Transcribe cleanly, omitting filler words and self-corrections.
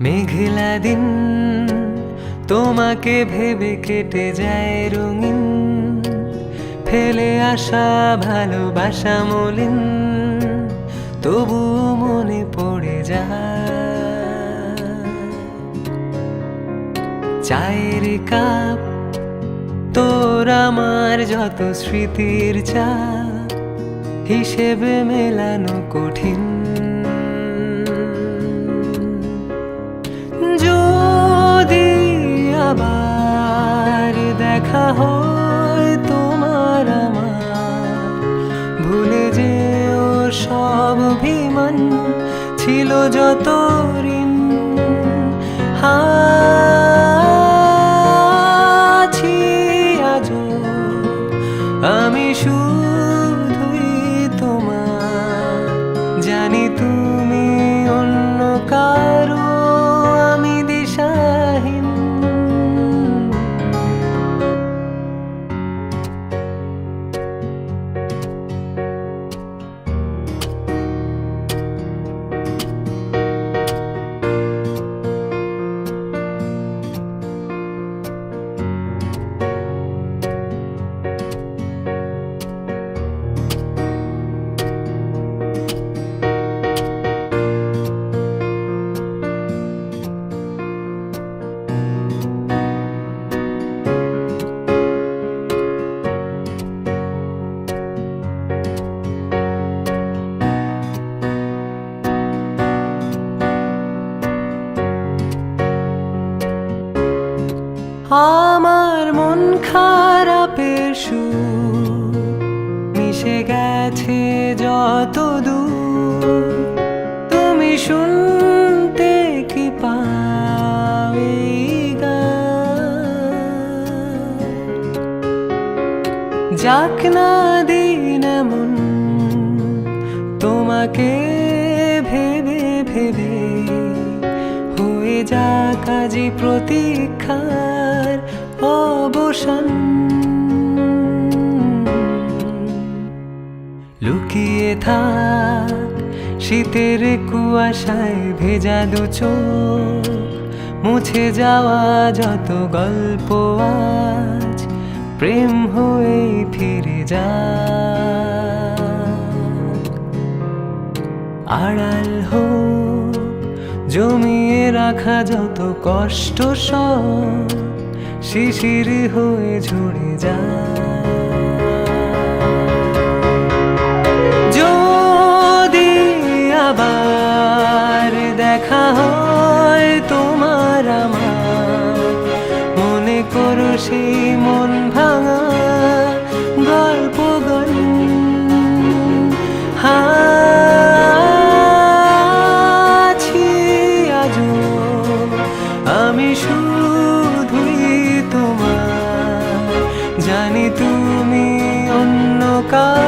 মেঘলা দিন তোমাকে ভেবে কেটে যায় রঙিন, ফেলে আসা ভালোবাসা মলিন, তবু মনে পড়ে যায়। চায়ের কাপ তোর আমার যত স্মৃতির চা, হিসেবে মেলানো কঠিন। যদি আবার দেখা হয় তোমার আমার, ভুলে যেও সব অভিমান, ছিল যত ঋণ। আছি আজও আমি শুধুই তোমার, জানি তুমি অন্য কারো, আমি দিশাহীন। আমার মন খারাপের সুর মিশে গেছে যত দূর, তুমি শুনতে কি পাও এই গান? যাক না দিন এমন তোমাকে ভেবে ভেবে, হয়ে যাক আজি প্রতীক্ষার অবসান। লুকিয়ে থাক শীতের কুয়াশায় ভেজা দু চোখ, মুছে যাওয়া যত গল্প আজ প্রেম হয়ে ফিরে যাক। আড়াল হোক জমিয়ে রাখা যত কষ্ট, সব শিশির হয়ে ঝরে যায়। যদি আবার দেখা হয় তোমার আমার, মনে করো সেই মন ভাঙা গল্প গান। আমি শুধুই তোমার, জানি তুমি অন্য কারো।